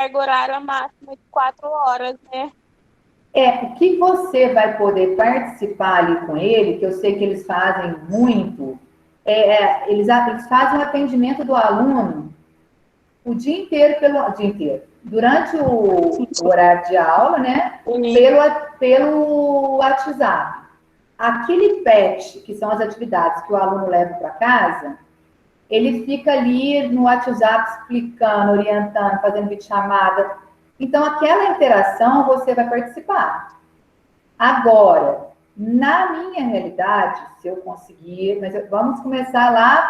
carga horária máxima de 4 horas, né? O que você vai poder participar ali com ele, que eu sei que eles fazem muito, eles fazem o atendimento do aluno o dia inteiro, pelo dia inteiro. Durante o horário de aula, né? Pelo WhatsApp. Aquele PET, que são as atividades que o aluno leva para casa, ele fica ali no WhatsApp explicando, orientando, fazendo videochamada. Então, aquela interação você vai participar. Agora, na minha realidade, se eu conseguir, mas vamos começar lá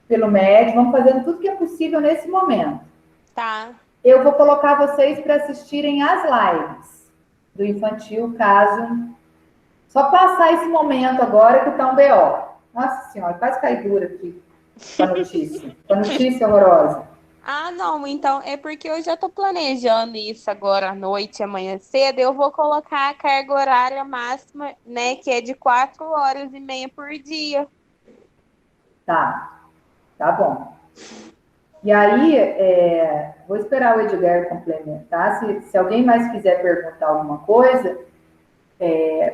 pelo médio, vamos fazendo tudo que é possível nesse momento. Tá. Eu vou colocar vocês para assistirem as lives do infantil, caso... Só passar esse momento agora que tá um BO. Nossa Senhora, quase cai dura aqui com a notícia. Com a notícia horrorosa. Ah, não, então é porque eu já tô planejando isso agora à noite, amanhã cedo. Eu vou colocar a carga horária máxima, né, que é de 4 horas e meia por dia. Tá bom. E aí, vou esperar o Edgar complementar. Se alguém mais quiser perguntar alguma coisa,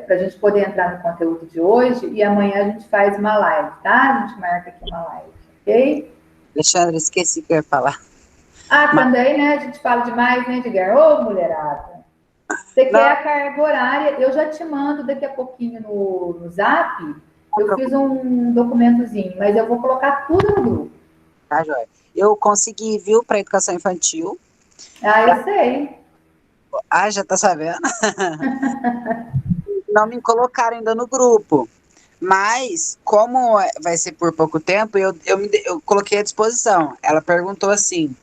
para a gente poder entrar no conteúdo de hoje, e amanhã a gente faz uma live, tá? A gente marca aqui uma live, ok? Alexandre, esqueci que eu ia falar. Também, né? A gente fala demais, né, Edgar? Ô, mulherada! Você quer a carga horária? Eu já te mando daqui a pouquinho no Zap. Eu fiz um documentozinho, mas eu vou colocar tudo no grupo. Tá, joia. Eu consegui, viu, para educação infantil. Eu sei. Já tá sabendo? Não me colocaram ainda no grupo. Mas, como vai ser por pouco tempo, eu coloquei à disposição. Ela perguntou assim,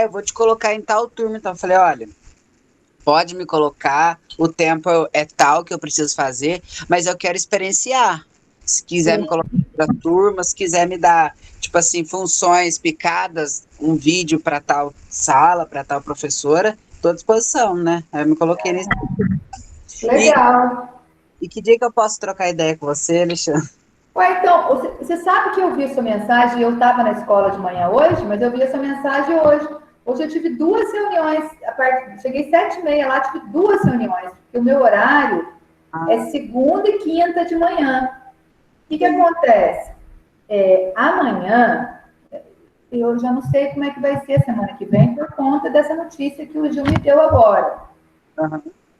eu vou te colocar em tal turma. Então, eu falei, olha, pode me colocar, o tempo é tal que eu preciso fazer, mas eu quero experienciar. Se quiser me colocar para turma, se quiser me dar, tipo assim, funções picadas, um vídeo para tal sala, para tal professora, estou à disposição, né? Aí eu me coloquei nesse. Legal. E que dia que eu posso trocar ideia com você, Alexandre? Então, você sabe que eu vi sua mensagem, eu estava na escola de manhã hoje, mas eu vi essa mensagem hoje. Hoje eu tive 2 reuniões, cheguei 7h30 lá, tive 2 reuniões, porque o meu horário é segunda e quinta de manhã. O que acontece? Amanhã, eu já não sei como é que vai ser semana que vem, por conta dessa notícia que o Gil me deu agora.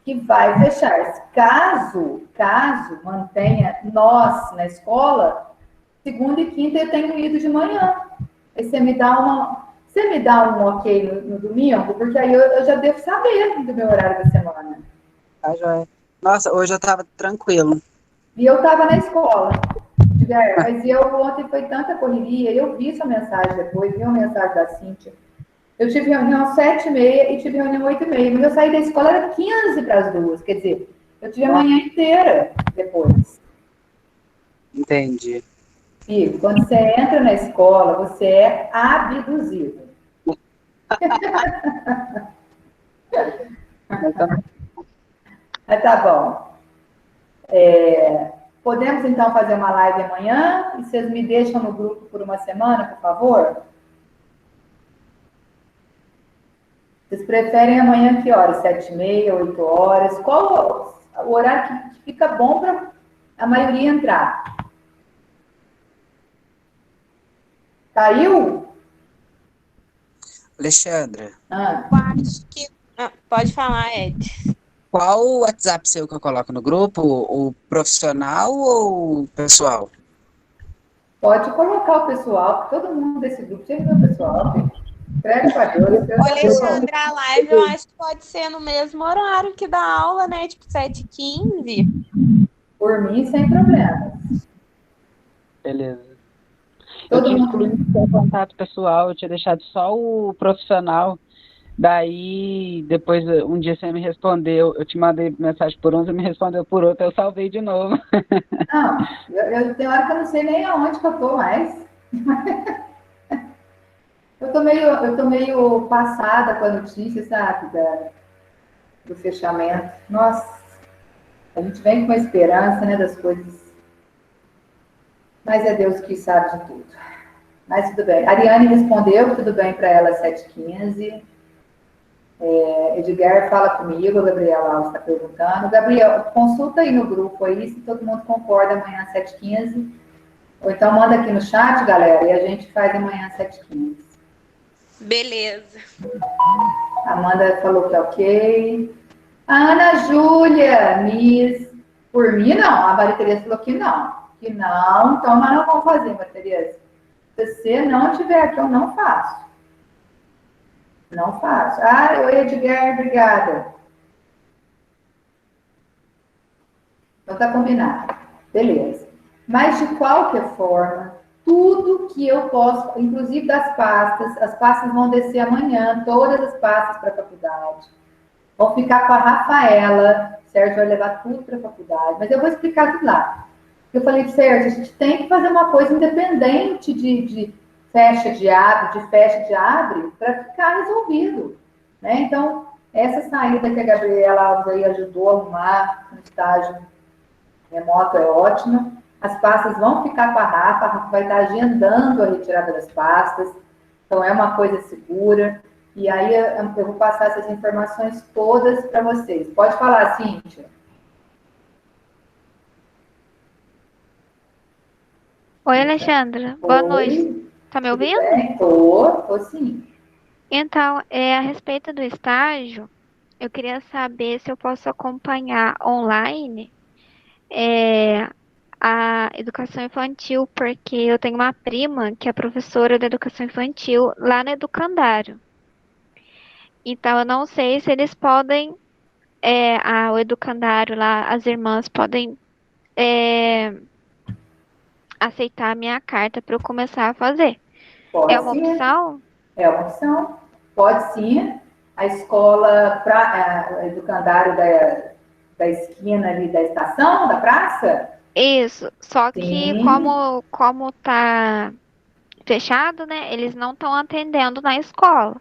Que vai fechar. Caso mantenha nós na escola, segunda e quinta eu tenho ido de manhã. Aí você me dá um ok no domingo, porque aí eu já devo saber do meu horário da semana. Tá, joia. Nossa, hoje eu tava tranquilo. E eu tava na escola. Mas ontem foi tanta correria, eu vi sua mensagem depois, vi uma mensagem da Cíntia. Eu tive reunião às 7h30 e tive reunião às 8h30. Mas eu saí da escola, era 15 para as 2. Quer dizer, eu tive a manhã inteira depois. Entendi. E quando você entra na escola, você é abduzido. Mas tá bom. Podemos então fazer uma live amanhã? E vocês me deixam no grupo por uma semana, por favor? Vocês preferem amanhã que horas? 7h30, 8h? Qual o horário que fica bom para a maioria entrar? Caiu? Alexandra. Eu acho que... pode falar, Ed. Qual o WhatsApp seu que eu coloco no grupo? O profissional ou o pessoal? Pode colocar o pessoal, todo mundo desse grupo tem o pessoal. Credo para Deus. Alexandre, a live eu acho que pode ser no mesmo horário que da aula, né? Tipo 7h15. Por mim, sem problema. Beleza. Eu tinha excluído o contato pessoal, eu tinha deixado só o profissional. Daí, depois, um dia você me respondeu, eu te mandei mensagem por um, você me respondeu por outro, eu salvei de novo. Não, eu tenho hora que eu não sei nem aonde que eu tô mais. Eu tô meio passada com a notícia, sabe, do fechamento. Nossa, a gente vem com a esperança, né, das coisas. Mas é Deus que sabe de tudo. Mas tudo bem. A Ariane respondeu, tudo bem para ela, 7h15. Edgar fala comigo, a Gabriela Alves está perguntando. Gabriel, consulta aí no grupo aí se todo mundo concorda amanhã às 7h15. Ou então manda aqui no chat, galera, e a gente faz amanhã às 7h15. Beleza. A Amanda falou que é ok. A Ana Júlia, Miss. Por mim, não. A Maria Tereza falou que não. Que não, então nós não vamos fazer, Maria Tereza. Se você não estiver aqui, eu não faço. Não faço. Ah, oi, Edgar, obrigada. Então tá combinado. Beleza. Mas de qualquer forma, tudo que eu posso, inclusive das pastas, as pastas vão descer amanhã, todas as pastas para a faculdade. Vão ficar com a Rafaela, Sérgio vai levar tudo para a faculdade, mas eu vou explicar tudo lá. Eu falei, Sérgio, a gente tem que fazer uma coisa independente de fecha de abre, para ficar resolvido. Né? Então, essa saída que a Gabriela Alves aí ajudou a arrumar no estágio remoto é ótima. As pastas vão ficar com a Rafa vai estar agendando a retirada das pastas, então é uma coisa segura. E aí eu vou passar essas informações todas para vocês. Pode falar, Cíntia. Oi, Alexandra. Boa noite. Tá me ouvindo? Bem? Tô sim. Então, a respeito do estágio, eu queria saber se eu posso acompanhar online a educação infantil, porque eu tenho uma prima que é professora de educação infantil lá no educandário. Então, eu não sei se eles podem, o educandário lá, as irmãs podem aceitar a minha carta para eu começar a fazer. Pode É uma sim. opção? É uma opção. Pode sim. A escola, o educandário da esquina ali da estação, da praça? Isso, só que Sim. como tá fechado, né? Eles não estão atendendo na escola.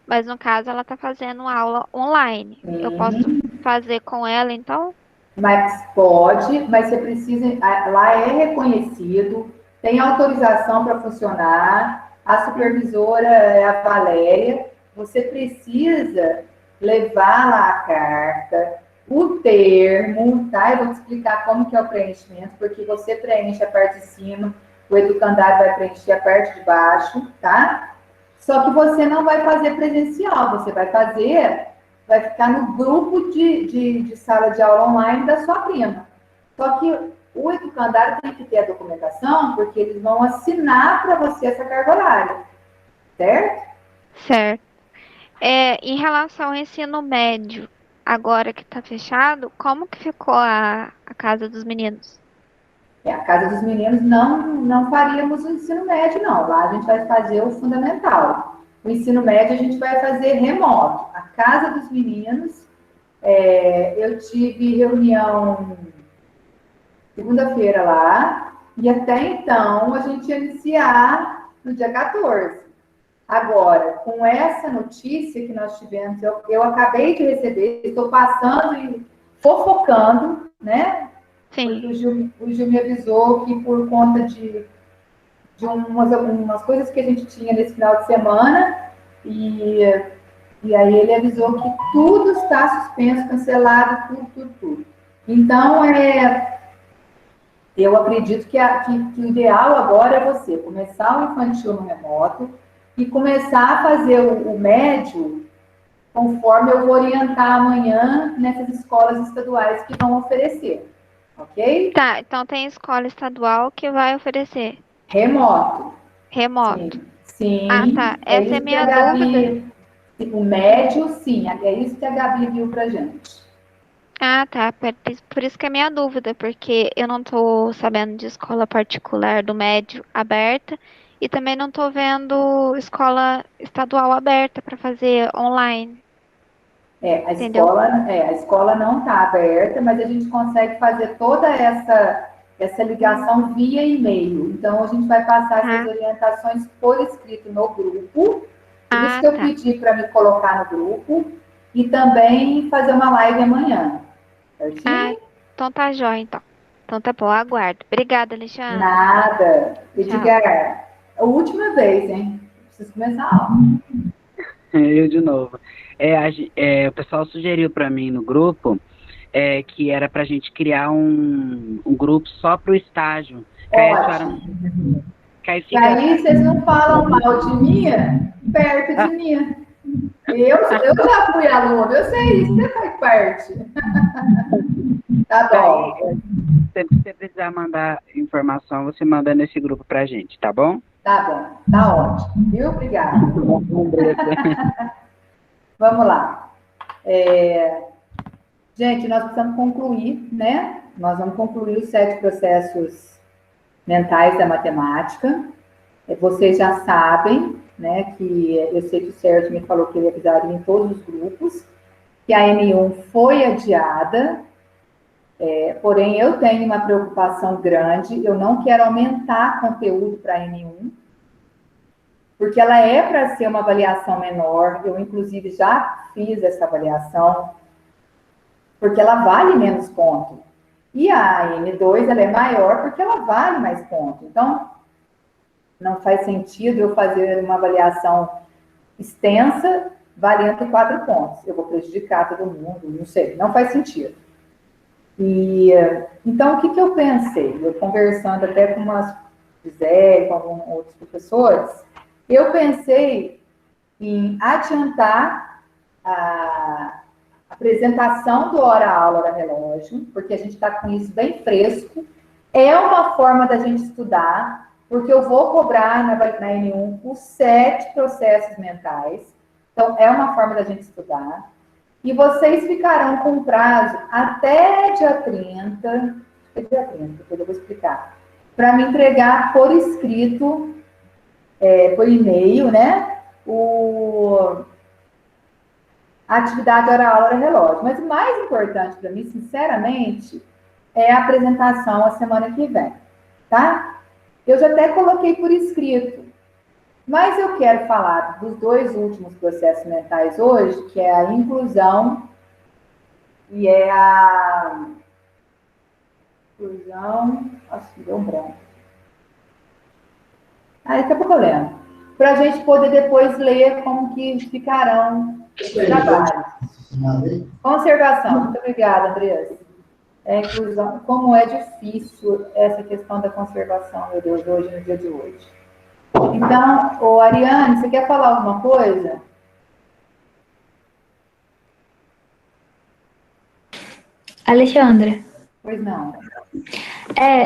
Mas no caso ela tá fazendo aula online. Eu posso fazer com ela, então? Mas pode, mas você precisa. Lá é reconhecido, tem autorização para funcionar, a supervisora é a Valéria. Você precisa levar lá a carta, o termo, tá? Eu vou te explicar como que é o preenchimento, porque você preenche a parte de cima, o educandário vai preencher a parte de baixo, tá? Só que você não vai fazer presencial, você vai ficar no grupo de sala de aula online da sua prima. Só que o educandário tem que ter a documentação, porque eles vão assinar para você essa carga horária, certo? Certo. Em relação ao ensino médio, agora que tá fechado, como que ficou a casa dos meninos? A casa dos meninos não faríamos o ensino médio, não. Lá a gente vai fazer o fundamental. O ensino médio a gente vai fazer remoto. A casa dos meninos, eu tive reunião segunda-feira lá, e até então a gente ia iniciar no dia 14. Agora, com essa notícia que nós tivemos, eu acabei de receber, estou passando e fofocando, né? Sim. Porque o Gil me avisou que por conta de umas coisas que a gente tinha nesse final de semana, e aí ele avisou que tudo está suspenso, cancelado, tudo. Então, eu acredito que o ideal agora é você começar o infantil no remoto e começar a fazer o médio conforme eu vou orientar amanhã nessas escolas estaduais que vão oferecer. Ok? Tá, então tem escola estadual que vai oferecer. Remoto. Remoto. Sim. Ah, tá. Essa é minha dúvida. O médio, sim. É isso que a Gabi viu pra gente. Ah, tá. Por isso que é minha dúvida, porque eu não tô sabendo de escola particular do médio aberta e também não tô vendo escola estadual aberta para fazer online. Entendeu? A escola não está aberta, mas a gente consegue fazer toda essa ligação via e-mail. Então, a gente vai passar essas orientações por escrito no grupo. Por isso que eu pedi para me colocar no grupo e também fazer uma live amanhã. Certinho? Então tá jóia, então. Então tá bom, aguardo. Obrigada, Alexandre. Nada. Edgar, a última vez, hein? Preciso começar a aula. Eu de novo. O pessoal sugeriu para mim no grupo que era para a gente criar um grupo só para o estágio. Que aí a senhora Ótimo. que aí E fica. aí vocês não falam mal de mim perto de mim. Eu já fui aluno, eu sei, isso você faz parte. Tá bom. Se você precisar mandar informação, você manda nesse grupo pra gente, tá bom? Tá bom, tá ótimo. Viu? Obrigada. Vamos lá. Gente, nós precisamos concluir, né? Nós vamos concluir os 7 processos mentais da matemática. Vocês já sabem, né, que eu sei que o Sérgio me falou que ele avisaria em todos os grupos, que a N1 foi adiada, porém eu tenho uma preocupação grande, eu não quero aumentar conteúdo para a N1, porque ela é para ser uma avaliação menor, eu inclusive já fiz essa avaliação, porque ela vale menos ponto. E a N2, ela é maior porque ela vale mais ponto. Então, não faz sentido eu fazer uma avaliação extensa valendo 4 pontos. Eu vou prejudicar todo mundo, não sei, não faz sentido. Então, o que eu pensei? Eu conversando até com umas Gisele, com alguns outros professores, eu pensei em adiantar a apresentação do hora-aula da relógio, porque a gente está com isso bem fresco. É uma forma da gente estudar, porque eu vou cobrar na N1 os 7 processos mentais. Então, é uma forma da gente estudar. E vocês ficarão com prazo até dia 30, depois eu vou explicar, para me entregar por escrito, por e-mail, né, a atividade hora-aula relógio. Mas o mais importante para mim, sinceramente, é a apresentação a semana que vem, tá? Eu já até coloquei por escrito, mas eu quero falar dos 2 últimos processos mentais hoje, que é a inclusão e é a inclusão, acho que deu um branco. Daqui a pouco eu lembro. Para a gente poder depois ler como que ficarão os trabalhos. Conservação. Muito obrigada, Andressa. Inclusão. Como é difícil essa questão da conservação, meu Deus, hoje, no dia de hoje. Então, Ariane, você quer falar alguma coisa? Alexandra. Pois não.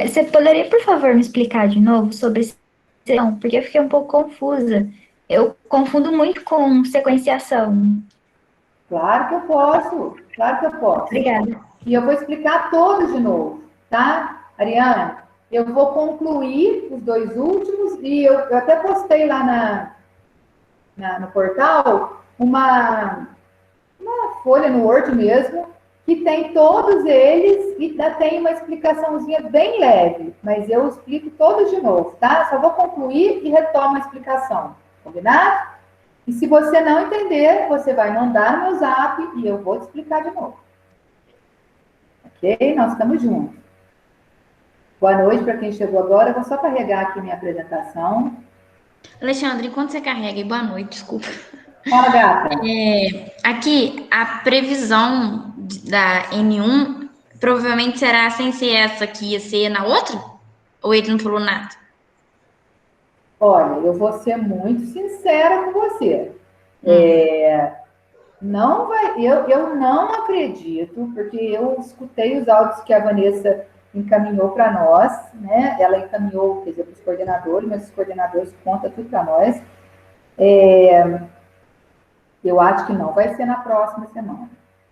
Você poderia, por favor, me explicar de novo sobre sequenciação? Porque eu fiquei um pouco confusa. Eu confundo muito com sequenciação. Claro que eu posso. Claro que eu posso. Obrigada. E eu vou explicar todos de novo, tá? Ariane, eu vou concluir os 2 últimos e eu até postei lá no portal uma folha no Word mesmo, que tem todos eles e ainda tem uma explicaçãozinha bem leve, mas eu explico todos de novo, tá? Só vou concluir e retomo a explicação, combinado? E se você não entender, você vai mandar no meu zap e eu vou te explicar de novo. Ok? Nós estamos juntos. Boa noite para quem chegou agora. Eu vou só carregar aqui minha apresentação. Alexandre, enquanto você carrega, boa noite, desculpa. Fala, gata. Aqui, a previsão da N1 provavelmente será sem ser essa que ia ser na outra? Ou ele não falou nada? Olha, eu vou ser muito sincera com você. Não vai, eu não acredito, porque eu escutei os áudios que a Vanessa encaminhou para nós, né? Ela encaminhou, quer dizer, para os coordenadores, mas os coordenadores contam tudo para nós. Eu acho que não vai ser na próxima semana.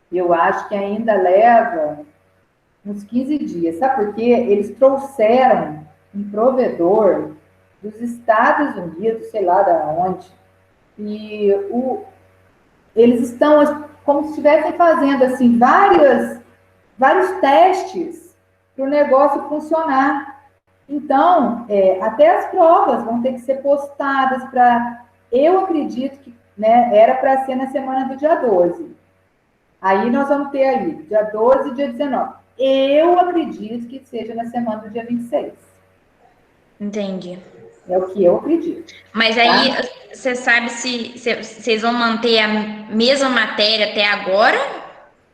Eu acho que ainda leva uns 15 dias. Sabe por quê? Eles trouxeram um provedor dos Estados Unidos, sei lá de onde, e eles estão como se estivessem fazendo assim, vários testes para o negócio funcionar. Então, até as provas vão ter que ser postadas para... Eu acredito que, né, era para ser na semana do dia 12. Aí nós vamos ter aí, dia 12 e dia 19. Eu acredito que seja na semana do dia 26. Entendi. É o que eu acredito. Mas aí, você sabe se vocês vão manter a mesma matéria até agora?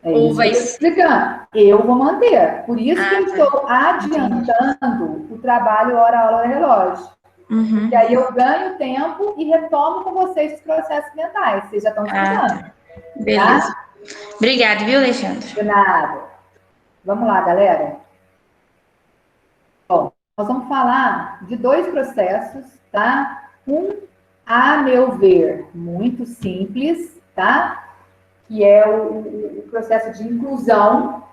É Ou isso vai que eu estou explicando. Eu vou manter. Por isso que eu tá. estou adiantando o trabalho hora-aula relógio. Uhum. E aí eu ganho tempo e retomo com vocês os processos mentais. Vocês já estão estudando. Tá. Beleza. Obrigada, viu, Alexandre? De nada. Vamos lá, galera. Bom, nós vamos falar de 2 processos, tá? Um, a meu ver, muito simples, tá? Que é o processo de inclusão.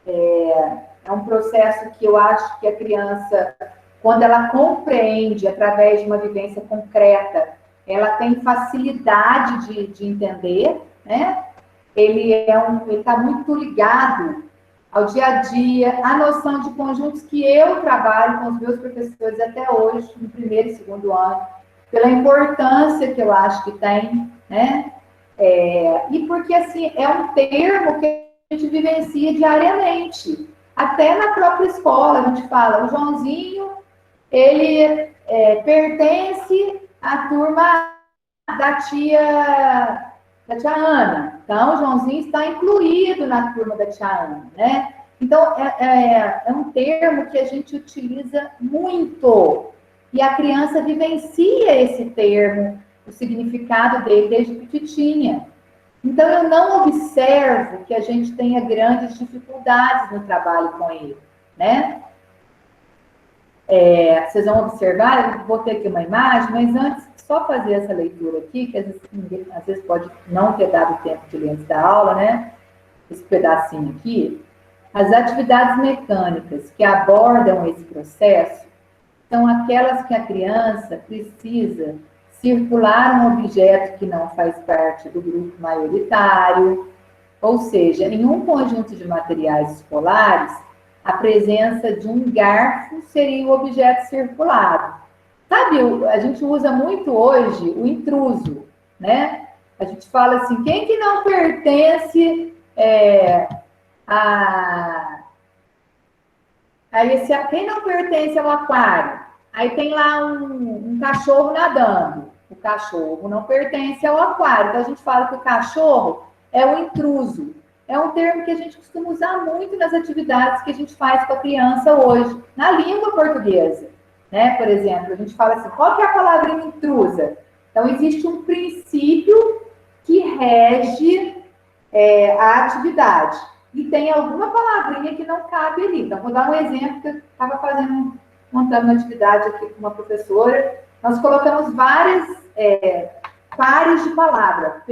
É um processo que eu acho que a criança, quando ela compreende através de uma vivência concreta, ela tem facilidade de entender, né? Ele está muito ligado ao dia a dia, à noção de conjuntos que eu trabalho com os meus professores até hoje, no primeiro e segundo ano, pela importância que eu acho que tem, né? E porque, assim, é um termo que a gente vivencia diariamente. Até na própria escola, a gente fala, o Joãozinho, ele pertence à turma da tia Ana. Então, o Joãozinho está incluído na turma da tia Ana, né? Então, é um termo que a gente utiliza muito. E a criança vivencia esse termo, o significado dele desde pequitinha. Então, eu não observo que a gente tenha grandes dificuldades no trabalho com ele, né? Vocês vão observar, eu botei aqui uma imagem, mas antes, só fazer essa leitura aqui, que às vezes pode não ter dado tempo de ler antes da aula, né? Esse pedacinho aqui. As atividades mecânicas que abordam esse processo são aquelas que a criança precisa circular um objeto que não faz parte do grupo maioritário, ou seja, em um conjunto de materiais escolares, a presença de um garfo seria o objeto circulado. Sabe, a gente usa muito hoje o intruso, né? A gente fala assim, quem que não pertence quem não pertence ao aquário? Aí tem lá um cachorro nadando. O cachorro não pertence ao aquário. Então a gente fala que o cachorro é o intruso. É um termo que a gente costuma usar muito nas atividades que a gente faz com a criança hoje, na língua portuguesa. Né? Por exemplo, a gente fala assim, qual que é a palavra intrusa? Então, existe um princípio que rege a atividade. E tem alguma palavrinha que não cabe ali. Então, vou dar um exemplo que eu estava montando uma atividade aqui com uma professora. Nós colocamos várias pares de palavra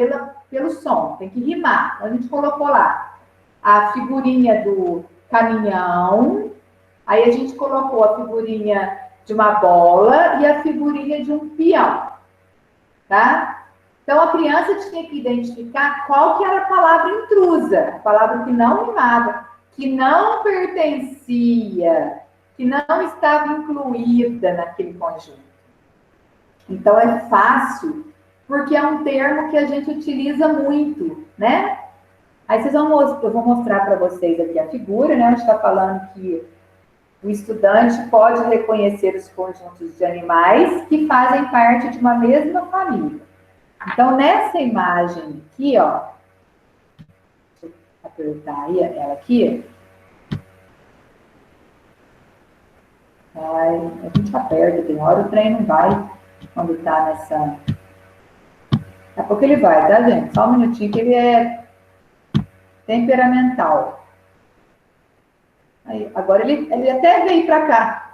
pelo som, tem que rimar. Então, a gente colocou lá a figurinha do caminhão, aí a gente colocou a figurinha de uma bola e a figurinha de um peão, tá? Então, a criança tinha que identificar qual que era a palavra intrusa, a palavra que não rimava, que não pertencia, que não estava incluída naquele conjunto. Então, é fácil, porque é um termo que a gente utiliza muito, né? Aí eu vou mostrar para vocês aqui a figura, né? A gente está falando que o estudante pode reconhecer os conjuntos de animais que fazem parte de uma mesma família. Então, nessa imagem aqui, ó, deixa eu apertar aí ela aqui. A gente aperta, tem hora o trem não vai quando tá nessa... Daqui a pouco ele vai, tá, gente? Só um minutinho que ele é temperamental. Aí, agora ele até veio para cá.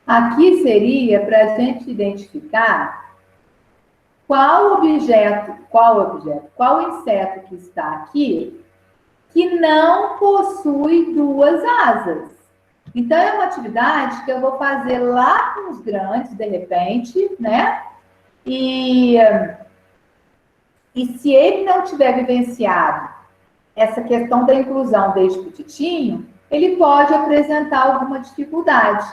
Aqui seria para a gente identificar qual inseto que está aqui que não possui 2 asas. Então, é uma atividade que eu vou fazer lá com os grandes, de repente, né? E se ele não tiver vivenciado essa questão da inclusão desde petitinho, ele pode apresentar alguma dificuldade,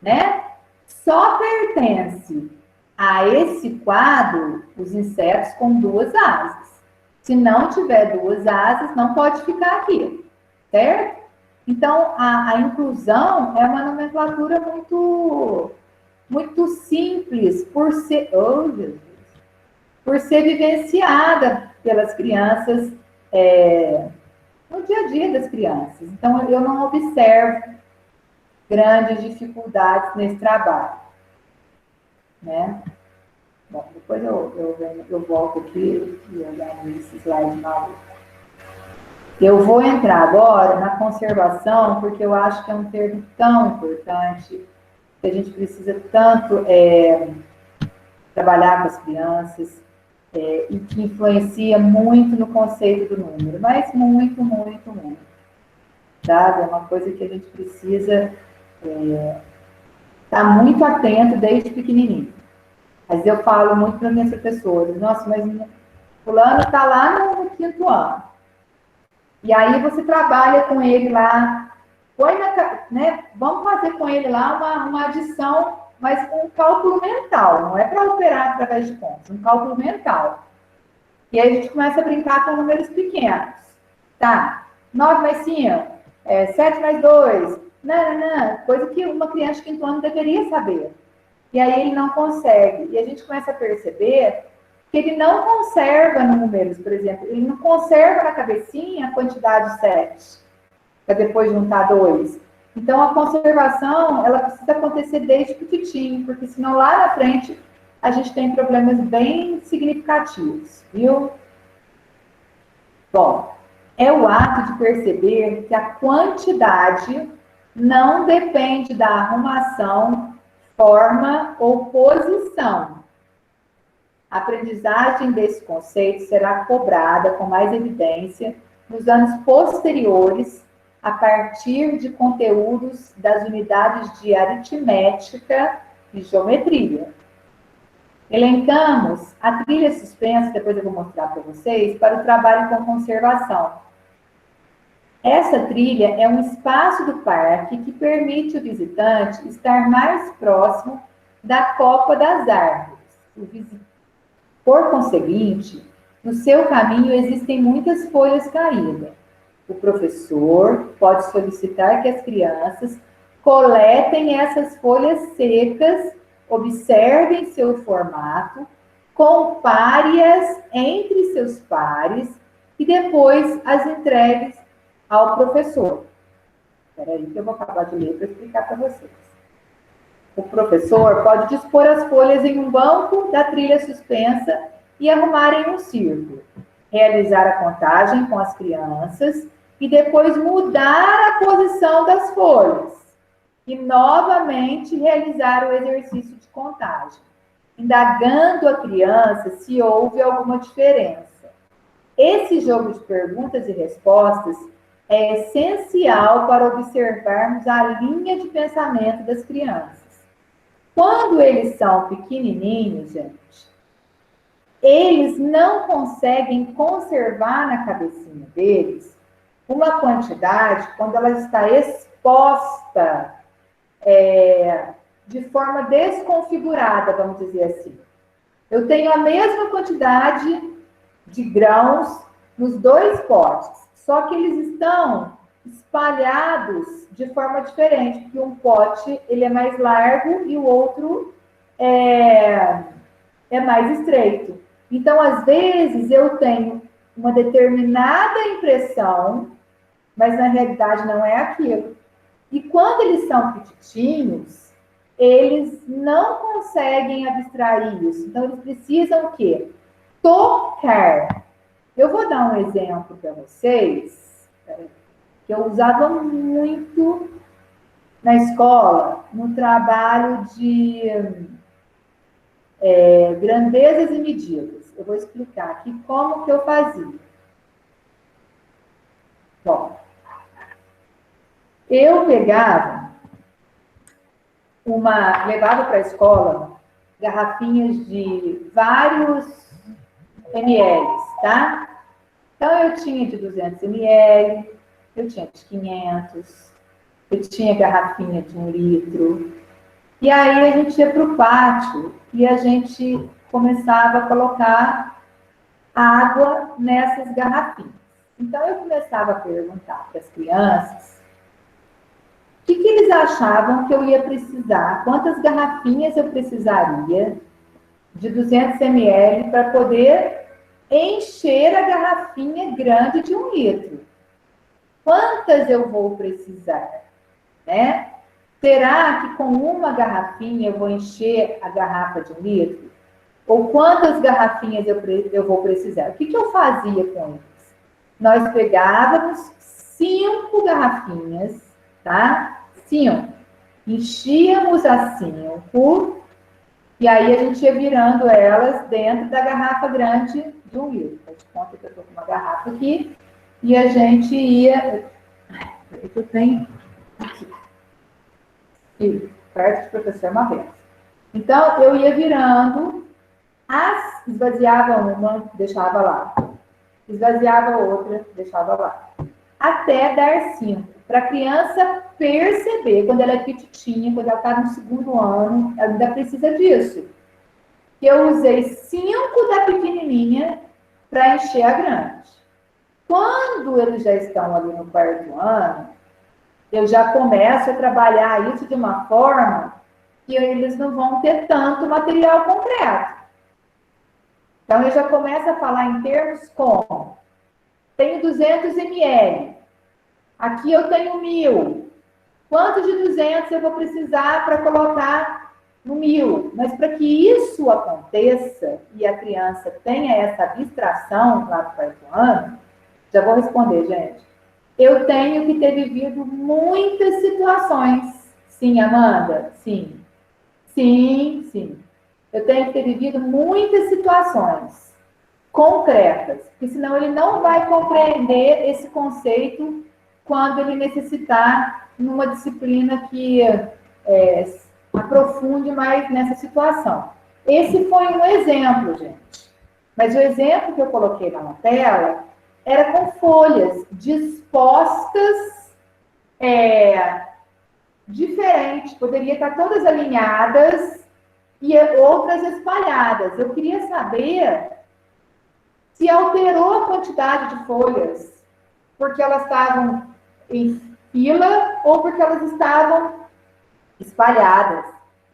né? Só pertence a esse quadro os insetos com 2 asas. Se não tiver 2 asas, não pode ficar aqui, certo? Então, a inclusão é uma nomenclatura muito simples por ser vivenciada pelas crianças, no dia a dia das crianças. Então, eu não observo grandes dificuldades nesse trabalho, né? Bom, depois eu volto aqui e olhar esse slide maluco. Eu vou entrar agora na conservação, porque eu acho que é um termo tão importante, que a gente precisa tanto trabalhar com as crianças, e que influencia muito no conceito do número, mas muito, muito, muito. Sabe? É uma coisa que a gente precisa estar muito atento desde pequenininho. Mas eu falo muito para minhas professoras, nossa, mas fulano está lá no 5º ano. E aí você trabalha com ele lá, vamos fazer com ele lá uma adição, mas com um cálculo mental, não é para operar através de contas, um cálculo mental. E aí a gente começa a brincar com números pequenos. Tá, 9 mais 5, 7 mais 2, coisa que uma criança de 5º ano deveria saber. E aí ele não consegue. E a gente começa a perceber que ele não conserva números, por exemplo. Ele não conserva na cabecinha a quantidade 7, para depois juntar 2. Então, a conservação, ela precisa acontecer desde pequitinho, porque senão lá na frente a gente tem problemas bem significativos, viu? Bom, é o ato de perceber que a quantidade não depende da arrumação, forma ou posição. A aprendizagem desse conceito será cobrada com mais evidência nos anos posteriores, a partir de conteúdos das unidades de aritmética e geometria. Elencamos a trilha suspensa, depois eu vou mostrar para vocês, para o trabalho com conservação. Essa trilha é um espaço do parque que permite o visitante estar mais próximo da copa das árvores. Por conseguinte, no seu caminho existem muitas folhas caídas. O professor pode solicitar que as crianças coletem essas folhas secas, observem seu formato, compare-as entre seus pares e depois as entregue ao professor. Espera aí que eu vou acabar de ler para explicar para vocês. O professor pode dispor as folhas em um banco da trilha suspensa e arrumar em um círculo. Realizar a contagem com as crianças e depois mudar a posição das folhas. E novamente realizar o exercício de contagem, indagando a criança se houve alguma diferença. Esse jogo de perguntas e respostas é essencial para observarmos a linha de pensamento das crianças. Quando eles são pequenininhos, gente, eles não conseguem conservar na cabecinha deles uma quantidade quando ela está exposta de forma desconfigurada, vamos dizer assim. Eu tenho a mesma quantidade de grãos nos 2 potes, só que eles estão espalhados de forma diferente, porque um pote ele é mais largo e o outro é mais estreito. Então, às vezes, eu tenho uma determinada impressão, mas na realidade não é aquilo. E quando eles são petitinhos, eles não conseguem abstrair isso. Então, eles precisam o quê? Tocar. Eu vou dar um exemplo para vocês, que eu usava muito na escola, no trabalho de grandezas e medidas. Eu vou explicar aqui como que eu fazia. Bom, eu pegava levava para a escola garrafinhas de vários ml, tá? Então, eu tinha de 200 ml, eu tinha de 500, eu tinha garrafinha de 1 litro. E aí, a gente ia para o pátio e a gente começava a colocar água nessas garrafinhas. Então, eu começava a perguntar para as crianças que eles achavam que eu ia precisar, quantas garrafinhas eu precisaria de 200 ml para poder encher a garrafinha grande de 1 litro. Quantas eu vou precisar, né? Será que com uma garrafinha eu vou encher a garrafa de 1 litro? Ou quantas garrafinhas eu vou precisar? O que eu fazia com eles? Nós pegávamos 5 garrafinhas, tá? 5. Enchíamos as 5 e aí a gente ia virando elas dentro da garrafa grande de 1 litro. A gente conta que eu estou com uma garrafa aqui e a gente ia... Eu tenho aqui. E perto do professor Marreta. Então, eu ia virando, esvaziava uma, deixava lá. Esvaziava outra, deixava lá. Até dar 5. Para a criança perceber, quando ela é petitinha, quando ela está no 2º ano, ela ainda precisa disso. Que eu usei 5 da pequenininha para encher a grande. Quando eles já estão ali no 4º ano, eu já começo a trabalhar isso de uma forma que eles não vão ter tanto material concreto. Então, eu já começo a falar em termos como: tenho 200 ml, aqui eu tenho 1000. Quanto de 200 eu vou precisar para colocar no 1000? Mas para que isso aconteça e a criança tenha essa abstração lá do 4º ano, já vou responder, gente. Eu tenho que ter vivido muitas situações. Sim, Amanda? Sim. Sim, sim. Eu tenho que ter vivido muitas situações concretas, porque senão ele não vai compreender esse conceito quando ele necessitar numa disciplina que aprofunde mais nessa situação. Esse foi um exemplo, gente. Mas o exemplo que eu coloquei lá na tela era com folhas dispostas diferente, poderia estar todas alinhadas e outras espalhadas. Eu queria saber se alterou a quantidade de folhas, porque elas estavam em fila ou porque elas estavam espalhadas.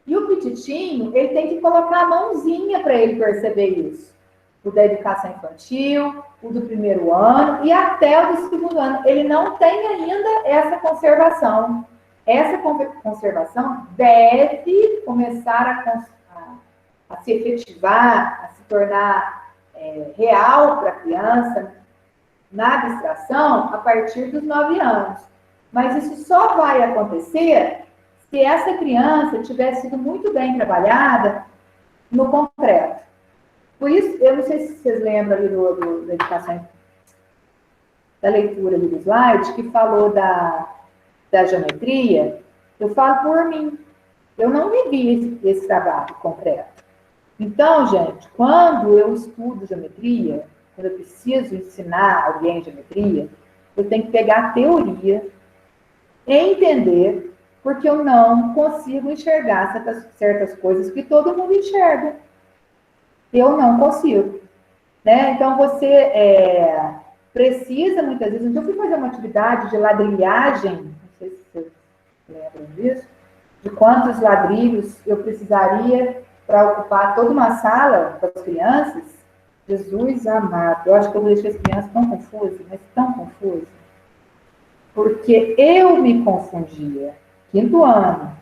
E o petitinho, ele tem que colocar a mãozinha para ele perceber isso. O da educação infantil, o do 1º ano e até o do 2º ano. Ele não tem ainda essa conservação. Essa conservação deve começar a se efetivar, a se tornar real para a criança na abstração a partir dos 9 anos. Mas isso só vai acontecer se essa criança tiver sido muito bem trabalhada no concreto. Por isso, eu não sei se vocês lembram ali da educação, da leitura ali do slide, que falou da geometria. Eu falo por mim. Eu não vivi esse trabalho concreto. Então, gente, quando eu estudo geometria, quando eu preciso ensinar alguém geometria, eu tenho que pegar a teoria, entender, porque eu não consigo enxergar certas coisas que todo mundo enxerga. Eu não consigo. Né? Então, você precisa, muitas vezes... Eu fui fazer uma atividade de ladrilhagem, não sei se vocês lembram disso, de quantos ladrilhos eu precisaria para ocupar toda uma sala para as crianças. Jesus amado, eu acho que eu deixei as crianças tão confusas, mas tão confusas, porque eu me confundia. 5º ano,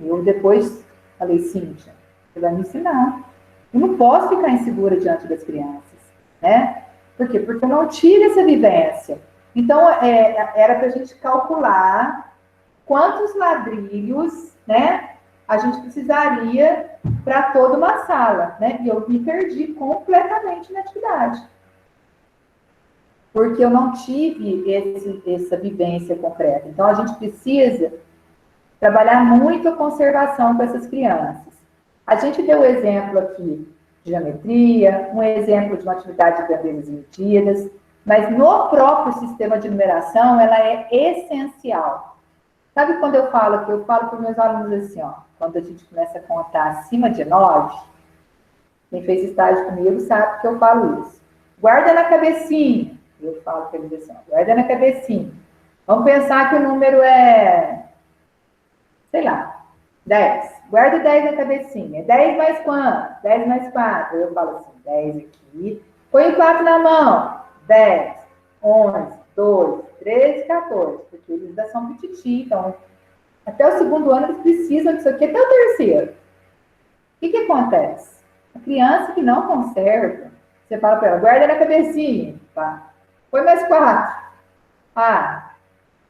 eu depois falei, Cíntia, você vai me ensinar. Eu não posso ficar insegura diante das crianças, né? Por quê? Porque eu não tive essa vivência. Então, era para a gente calcular quantos ladrilhos, né, a gente precisaria para toda uma sala, né? E eu me perdi completamente na atividade. Porque eu não tive essa vivência concreta. Então, a gente precisa trabalhar muito a conservação com essas crianças. A gente deu o exemplo aqui de geometria, um exemplo de uma atividade de grandezas e medidas, mas no próprio sistema de numeração, ela é essencial. Sabe quando eu falo aqui? Eu falo para os meus alunos assim, ó, quando a gente começa a contar acima de 9, quem fez estágio comigo sabe que eu falo isso. Guarda na cabecinha. Eu falo para eles assim, ó, guarda na cabecinha. Vamos pensar que o número é sei lá, 10. Guarda 10 na cabecinha. 10 mais quanto? 10 mais 4. Eu falo assim, 10 aqui. Põe o 4 na mão. 10, 11, 12, 13, 14. Porque eles ainda são pititi, então até o segundo ano eles precisam disso aqui, até o terceiro. O que acontece? A criança que não conserva, você fala para ela, guarda na cabecinha. Tá? Põe mais 4. Ah,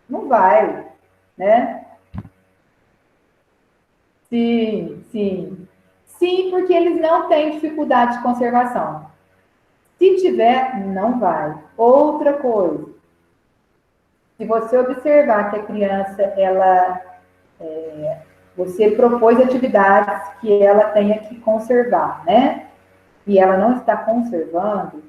não vai, né? Sim, sim. Sim, porque eles não têm dificuldade de conservação. Se tiver, não vai. Outra coisa, se você observar que a criança, você propôs atividades que ela tenha que conservar, né? E ela não está conservando,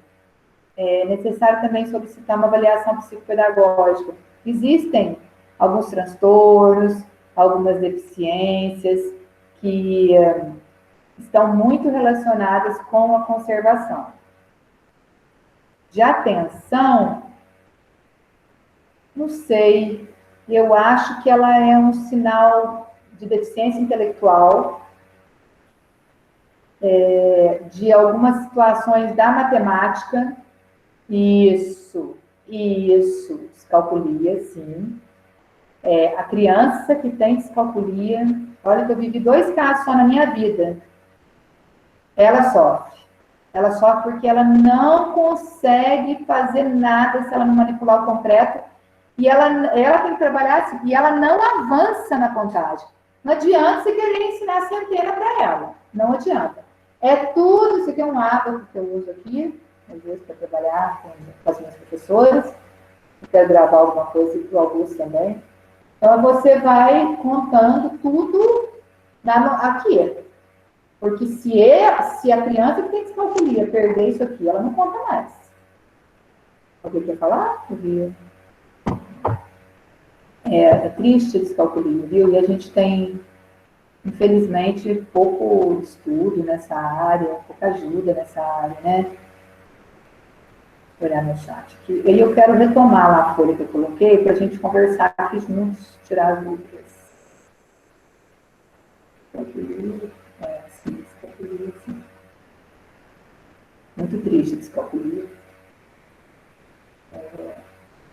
é necessário também solicitar uma avaliação psicopedagógica. Existem alguns transtornos, algumas deficiências que estão muito relacionadas com a conservação. De atenção, não sei, eu acho que ela é um sinal de deficiência intelectual, de algumas situações da matemática. Isso, descalculia, sim. A criança que tem descalculia, olha que eu vivi 2 casos só na minha vida. Ela sofre porque ela não consegue fazer nada se ela não manipular o concreto, e ela tem que trabalhar assim, e ela não avança na contagem. Não adianta você querer ensinar centena para ela, não adianta. É tudo, você tem um hábito que eu uso aqui, às vezes para trabalhar com as minhas professoras, eu quero gravar alguma coisa para o Augusto também. Então, você vai contando tudo aqui. Porque se a criança que tem descalculia perder isso aqui, ela não conta mais. Alguém quer falar? É triste a descalculia, viu? E a gente tem, infelizmente, pouco estudo nessa área, pouca ajuda nessa área, né? Vou olhar no chat aqui. E eu quero retomar lá a folha que eu coloquei para a gente conversar aqui juntos, tirar as dúvidas. Descalculia, sim. Muito triste descalculia.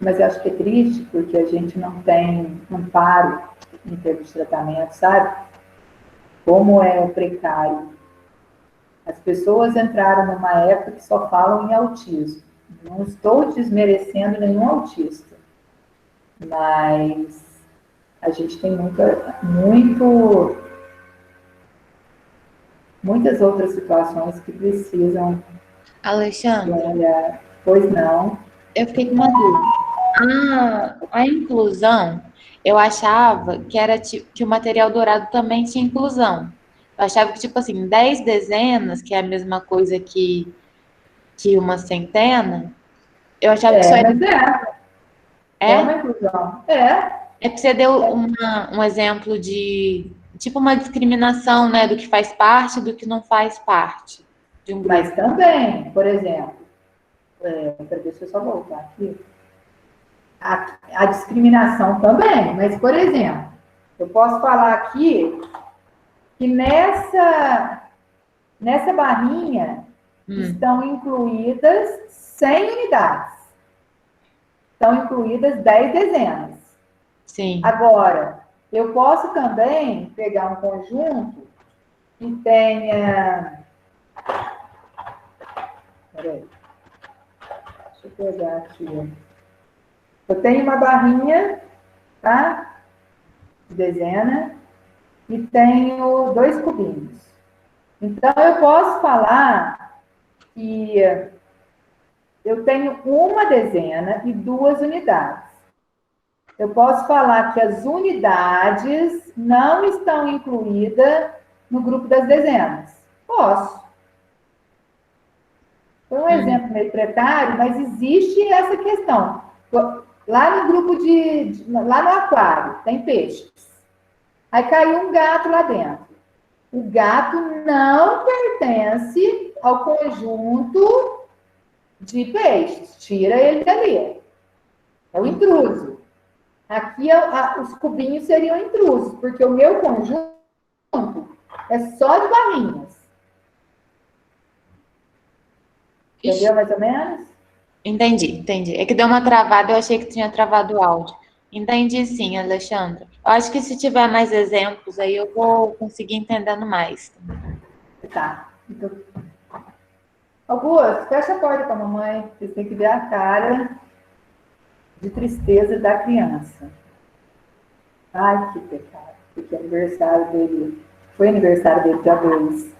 Mas eu acho que é triste porque a gente não tem amparo em termos de tratamento, sabe? Como é precário. As pessoas entraram numa época que só falam em autismo. Não estou desmerecendo nenhum autista, mas a gente tem muitas outras situações que precisam... Alexandra, pois não. eu fiquei com uma dúvida. A inclusão, eu achava que era que o material dourado também tinha inclusão. Eu achava que, tipo assim, 10 dezenas, que é a mesma coisa que uma centena, eu achava que isso era... Mas é uma inclusão. É que você deu um exemplo de, tipo, uma discriminação, né, do que faz parte e do que não faz parte de um grupo. Mas também, por exemplo, deixa eu só voltar aqui. A discriminação também, mas, por exemplo, eu posso falar aqui que nessa barrinha estão incluídas 100 unidades. Estão incluídas 10 dezenas. Sim. Agora, eu posso também pegar um conjunto que tenha... Peraí. Deixa eu pegar aqui. Eu tenho uma barrinha, tá? De dezena. E tenho 2 cubinhos. Então, eu posso falar que eu tenho uma dezena e 2 unidades. Eu posso falar que as unidades não estão incluídas no grupo das dezenas. Posso. Foi um exemplo meio precário, mas existe essa questão. Lá no grupo lá no aquário, tem peixes. Aí caiu um gato lá dentro. O gato não pertence ao conjunto de peixes. Tira ele dali. É o intruso. Aqui os cubinhos seriam intrusos, porque o meu conjunto é só de barrinhas. Entendeu mais ou menos? Entendi. É que deu uma travada, eu achei que tinha travado o áudio. Entendi sim, Alexandra. Eu acho que se tiver mais exemplos aí, eu vou conseguir entendendo mais. Tá. Então, Augusto, fecha a porta com a mamãe. Vocês têm que ver a cara de tristeza da criança. Ai, que pecado. Porque aniversário dele... Foi aniversário dele dia 2.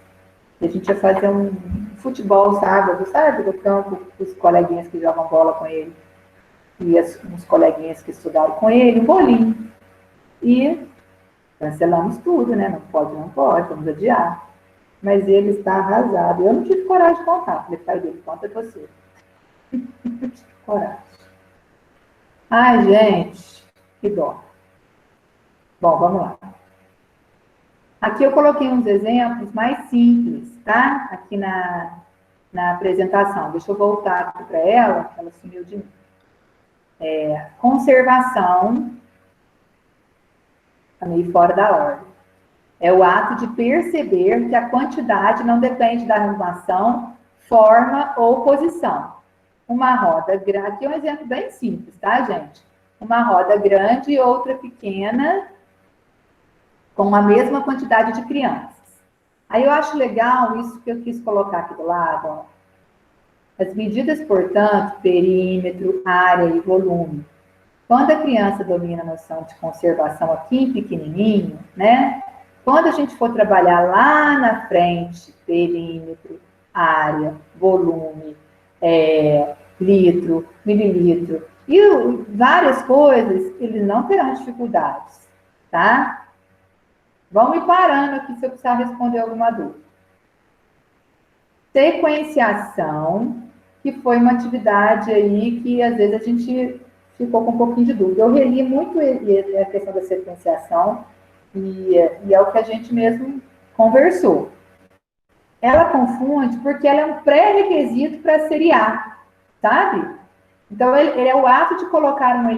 E a gente ia fazer um futebol sábado, sabe? Do campo, os coleguinhas que jogam bola com ele. E uns coleguinhas que estudaram com ele, um bolinho. E cancelamos tudo, né? Não pode, vamos adiar. Mas ele está arrasado. Eu não tive coragem de contar. Falei, pai dele, conta você. Não tive coragem. Ai, gente, que dó. Bom, vamos lá. Aqui eu coloquei uns exemplos mais simples, tá? Aqui na apresentação. Deixa eu voltar aqui para ela sumiu de mim. Conservação, está meio fora da ordem. É o ato de perceber que a quantidade não depende da arrumação, forma ou posição. Uma roda grande, aqui é um exemplo bem simples, tá, gente? Uma roda grande e outra pequena, com a mesma quantidade de crianças. Aí eu acho legal isso que eu quis colocar aqui do lado, ó. As medidas, portanto, perímetro, área e volume. Quando a criança domina a noção de conservação aqui em pequenininho, né? Quando a gente for trabalhar lá na frente, perímetro, área, volume, litro, mililitro, e várias coisas, eles não terão dificuldades, tá? Vão me parando aqui se eu precisar responder alguma dúvida. Sequenciação, que foi uma atividade aí que às vezes a gente ficou com um pouquinho de dúvida. Eu reli muito a questão da sequenciação e é o que a gente mesmo conversou. Ela confunde porque ela é um pré-requisito para seriar, sabe? Então, ele é o ato de colocar um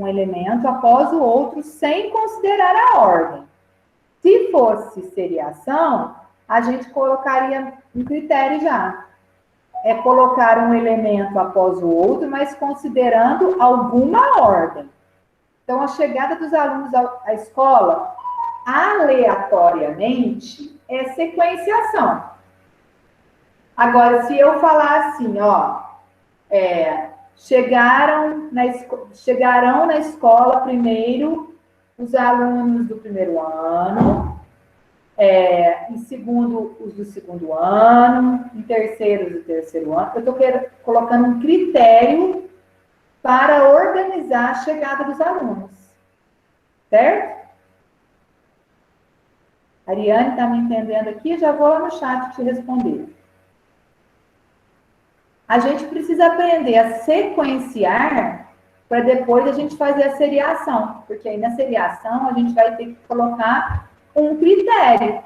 elemento após o outro sem considerar a ordem. Se fosse seriação, a gente colocaria um critério já. É colocar um elemento após o outro, mas considerando alguma ordem. Então, a chegada dos alunos à escola, aleatoriamente, é sequenciação. Agora, se eu falar assim, ó, chegarão na escola primeiro os alunos do primeiro ano, em segundo, os do segundo ano, em terceiro, os do terceiro ano. Eu estou colocando um critério para organizar a chegada dos alunos. Certo? A Ariane está me entendendo aqui, já vou lá no chat te responder. A gente precisa aprender a sequenciar para depois a gente fazer a seriação, porque aí na seriação a gente vai ter que colocar um critério.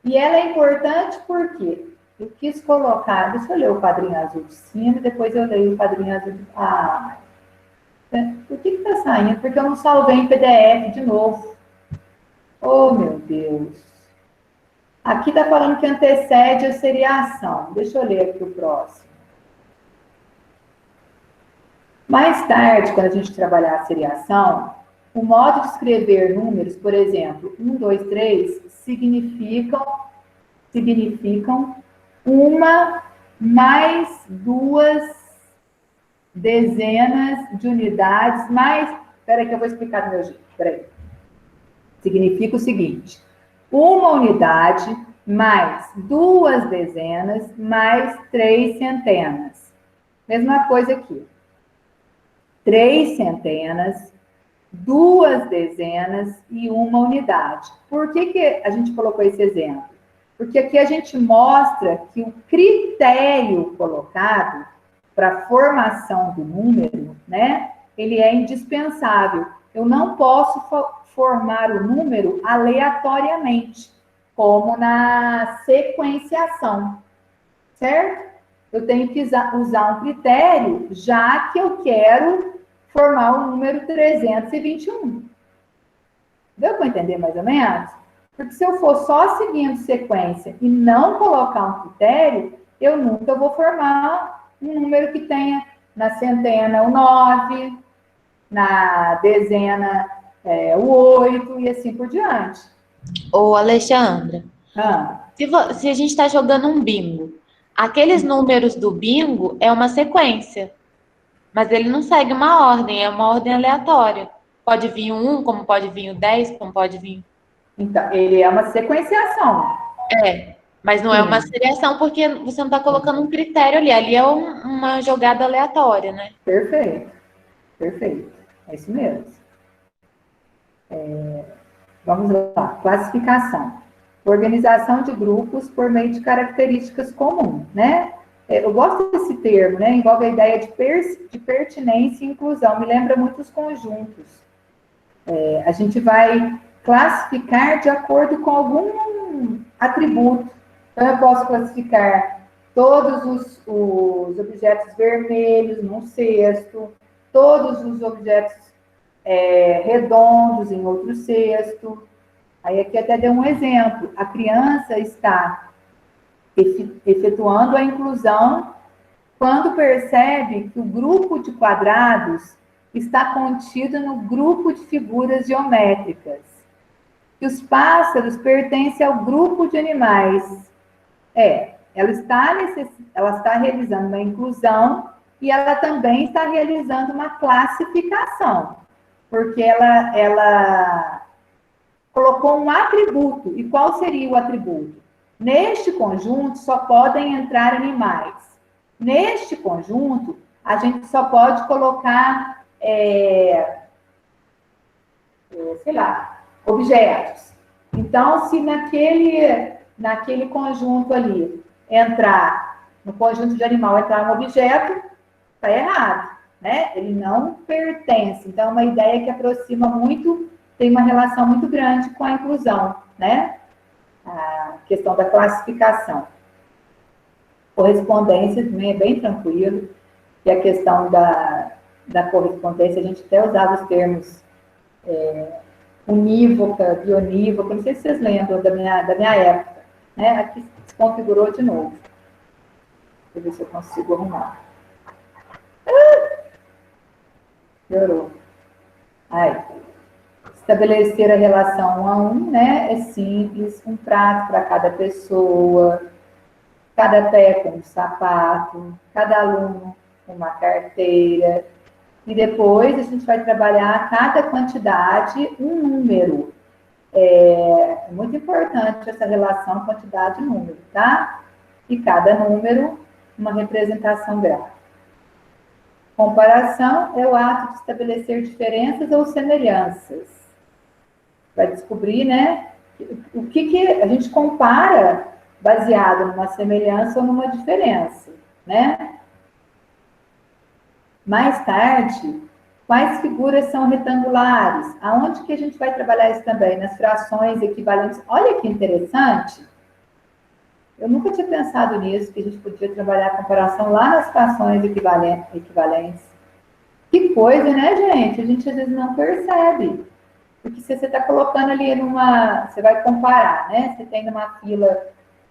E ela é importante porque eu quis colocar, deixa eu ler o quadrinho azul de cima e depois eu leio o quadrinho azul de... por que está saindo? Porque eu não salvei em PDF de novo. Oh, meu Deus. Aqui está falando que antecede a seriação. Deixa eu ler aqui o próximo. Mais tarde, quando a gente trabalhar a seriação, o modo de escrever números, por exemplo, 1, 2, 3, significam uma mais duas dezenas de unidades, mais... Espera aí que eu vou explicar do meu jeito. Espera aí. Significa o seguinte: uma unidade mais duas dezenas mais 3 centenas. Mesma coisa aqui. 3 centenas, 2 dezenas e 1 unidade. Por que a gente colocou esse exemplo? Porque aqui a gente mostra que o critério colocado para a formação do número, né, ele é indispensável. Eu não posso formar o número aleatoriamente, como na sequenciação, certo? Eu tenho que usar um critério, já que eu quero formar o número 321. Deu para entender mais ou menos? Porque se eu for só seguindo sequência e não colocar um critério, eu nunca vou formar um número que tenha na centena o 9, na dezena o 8 e assim por diante. Ô, Alexandra, Ah, se a gente está jogando um bingo, aqueles números do bingo é uma sequência, mas ele não segue uma ordem, é uma ordem aleatória. Pode vir o 1, como pode vir o 10, como pode vir. então, ele é uma sequenciação. Mas não é uma seriação porque você não está colocando um critério ali. Ali é uma jogada aleatória, né? Perfeito, perfeito. É isso mesmo. Vamos lá, classificação. Organização de grupos por meio de características comuns, né? Eu gosto desse termo, né? Envolve a ideia de pertinência e inclusão. Me lembra muito os conjuntos. A gente vai classificar de acordo com algum atributo. Então, eu posso classificar todos os objetos vermelhos num cesto, todos os objetos redondos em outro cesto. Aí aqui até deu um exemplo. A criança está efetuando a inclusão quando percebe que o grupo de quadrados está contido no grupo de figuras geométricas. Que os pássaros pertencem ao grupo de animais. Ela está realizando uma inclusão e ela também está realizando uma classificação, porque ela colocou um atributo. E qual seria o atributo? Neste conjunto só podem entrar animais. Neste conjunto, a gente só pode colocar, objetos. Então, se naquele conjunto ali no conjunto de animal entrar um objeto, está errado, né? Ele não pertence. Então, é uma ideia que aproxima muito, tem uma relação muito grande com a inclusão, né? A questão da classificação. Correspondência também é bem tranquilo. E a questão da correspondência, a gente até usava os termos unívoca, bionívoca, não sei se vocês lembram da minha época, né? Aqui se configurou de novo. Deixa eu ver se eu consigo arrumar. Piorou. Aí. Estabelecer a relação 1 a 1, né? É simples, um prato para cada pessoa, cada pé com um sapato, cada aluno com uma carteira. E depois a gente vai trabalhar cada quantidade, um número. É muito importante essa relação quantidade-número, tá? E cada número, uma representação gráfica. Comparação é o ato de estabelecer diferenças ou semelhanças. Vai descobrir, né, o que a gente compara baseado numa semelhança ou numa diferença, né? Mais tarde, quais figuras são retangulares? Aonde que a gente vai trabalhar isso também? Nas frações equivalentes. Olha que interessante. Eu nunca tinha pensado nisso, que a gente podia trabalhar a comparação lá nas frações equivalentes. Que coisa, né, gente? A gente às vezes não percebe. Porque se você está colocando ali você vai comparar, né? Você tem numa fila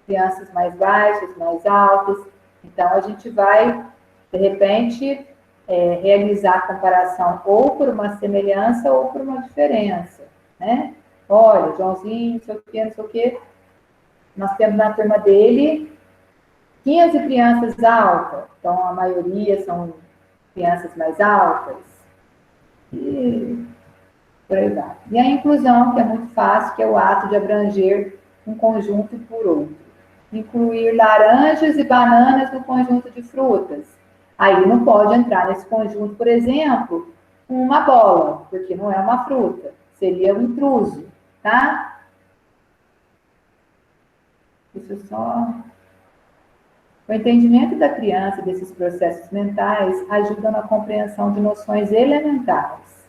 crianças mais baixas, mais altas. Então, a gente vai, de repente, realizar a comparação ou por uma semelhança ou por uma diferença, né? Olha, Joãozinho, não sei o quê. Nós temos na turma dele 15 crianças altas. Então, a maioria são crianças mais altas. E por aí vai. E a inclusão, que é muito fácil, que é o ato de abranger um conjunto por outro. Incluir laranjas e bananas no conjunto de frutas. Aí não pode entrar nesse conjunto, por exemplo, uma bola, porque não é uma fruta. Seria um intruso, tá? Isso só... O entendimento da criança desses processos mentais ajuda na compreensão de noções elementares,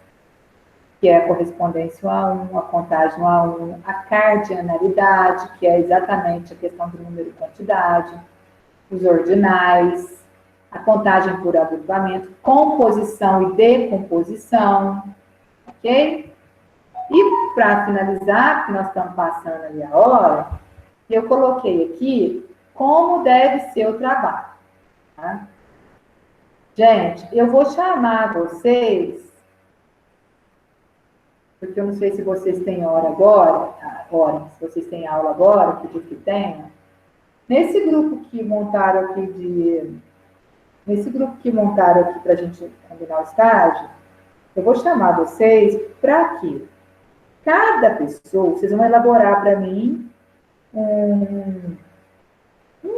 que é a correspondência 1 a 1, a contagem 1 a 1, a cardinalidade, que é exatamente a questão do número e quantidade, os ordinais, a contagem por agrupamento, composição e decomposição, ok? E para finalizar, que nós estamos passando ali a hora, eu coloquei aqui como deve ser o trabalho, tá? Gente, eu vou chamar vocês, porque eu não sei se vocês têm se vocês têm aula agora, acredito que tenham. Nesse grupo que montaram aqui para a gente combinar o estágio, eu vou chamar vocês para que cada pessoa, vocês vão elaborar para mim um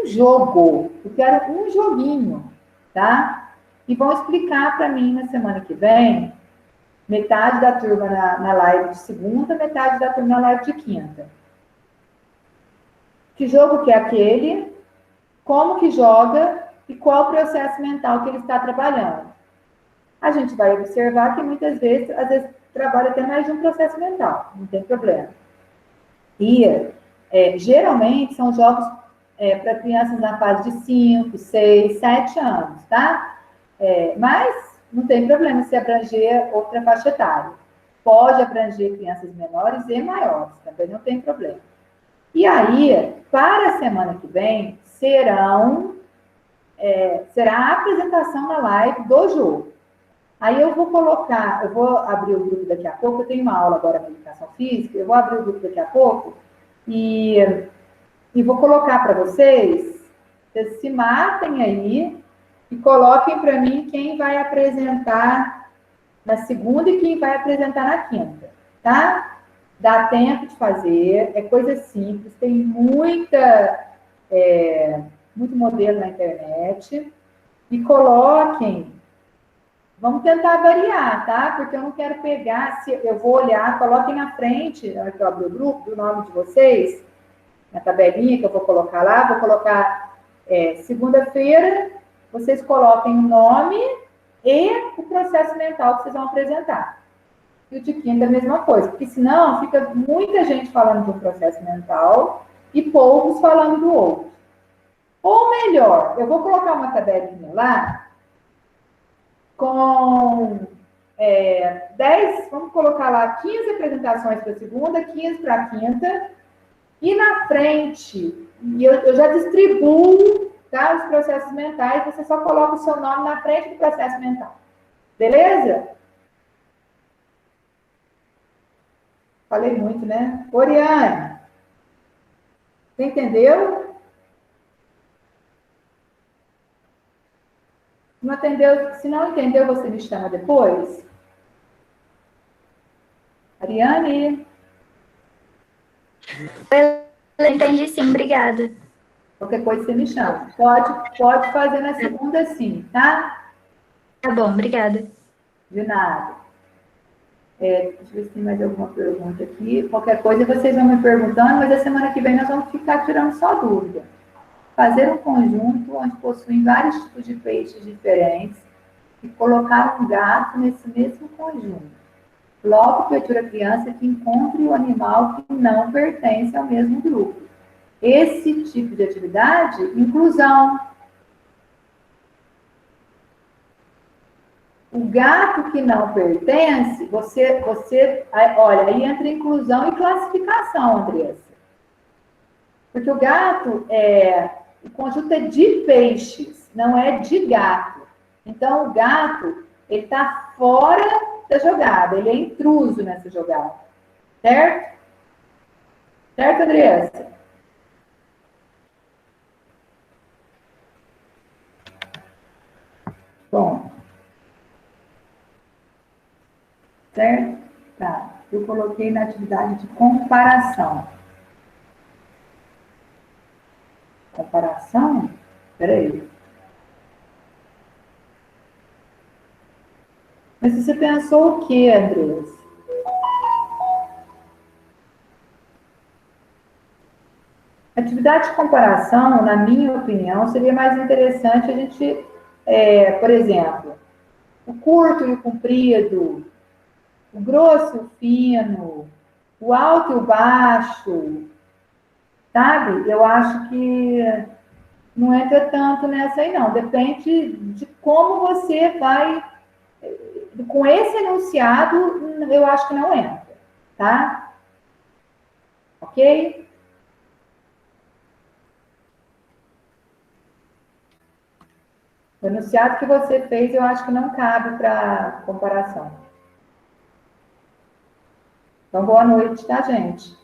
jogo. Eu quero um joguinho, tá? E vão explicar para mim na semana que vem, metade da turma na live de segunda, metade da turma na live de quinta. Que jogo que é aquele, como que joga e qual o processo mental que ele está trabalhando. A gente vai observar que muitas vezes, às vezes, trabalha até mais de um processo mental, não tem problema. E, geralmente, são jogos para crianças na fase de 5, 6, 7 anos, tá? Mas não tem problema se abranger outra faixa etária. Pode abranger crianças menores e maiores, também não tem problema. E aí, para a semana que vem, será a apresentação na live do jogo. Aí eu vou abrir o grupo daqui a pouco, eu tenho uma aula agora na educação física, eu vou abrir o grupo daqui a pouco e vou colocar para vocês se matem aí e coloquem para mim quem vai apresentar na segunda e quem vai apresentar na quinta, tá? Dá tempo de fazer, é coisa simples, tem muito modelo na internet. E coloquem, vamos tentar variar, tá? Porque eu não quero pegar, se eu vou olhar, coloquem na frente, na hora que eu abrir o grupo, do nome de vocês, na tabelinha que eu vou colocar lá, vou colocar segunda-feira, vocês coloquem o nome e o processo mental que vocês vão apresentar. E o de quinta é a mesma coisa, porque senão fica muita gente falando de um processo mental e poucos falando do outro. Ou melhor, eu vou colocar uma tabelinha lá com 10, vamos colocar lá 15 apresentações para segunda, 15 para quinta, e na frente, e eu já distribuo, tá, os processos mentais, você só coloca o seu nome na frente do processo mental. Beleza? Falei muito, né? Oriane, você entendeu? Não entendeu? Se não entendeu, você me chama depois? Ariane? Eu entendi sim, obrigada. Qualquer coisa você me chama. Pode fazer na segunda sim, tá? Tá bom, obrigada. De nada. Deixa eu ver se tem mais alguma pergunta aqui. Qualquer coisa vocês vão me perguntando, mas a semana que vem nós vamos ficar tirando só dúvida. Fazer um conjunto onde possuem vários tipos de peixes diferentes e colocar um gato nesse mesmo conjunto. Logo, pedir à criança que encontre o animal que não pertence ao mesmo grupo. Esse tipo de atividade, inclusão. O gato que não pertence, olha, aí entra inclusão e classificação, Andressa. Porque o gato o conjunto é de peixes, não é de gato. Então, o gato, ele está fora da jogada, ele é intruso nessa jogada. Certo? Certo, Andressa? Bom. Certo? Tá. Eu coloquei na atividade de comparação. Comparação? Peraí. Mas você pensou o quê, Andressa? Atividade de comparação, na minha opinião, seria mais interessante a gente, por exemplo, o curto e o comprido, o grosso e o fino, o alto e o baixo, sabe? Eu acho que não entra tanto nessa aí, não. Depende de como você vai. Com esse enunciado, eu acho que não entra, tá? Ok? O enunciado que você fez, eu acho que não cabe para comparação. Então, boa noite, tá, gente?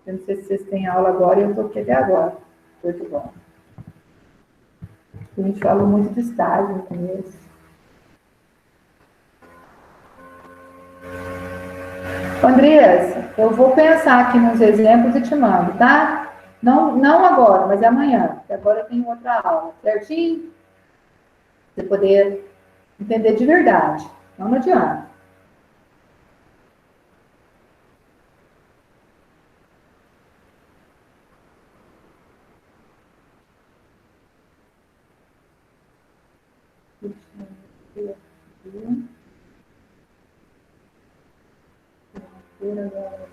Eu não sei se vocês têm aula agora e eu estou aqui até agora. Muito bom. A gente falou muito de estágio no começo. Andressa, eu vou pensar aqui nos exemplos e te mando, tá? Não agora, mas amanhã, porque agora eu tenho outra aula, certinho? Pra você poder entender de verdade. Não adianta. Segunda-feira, agora.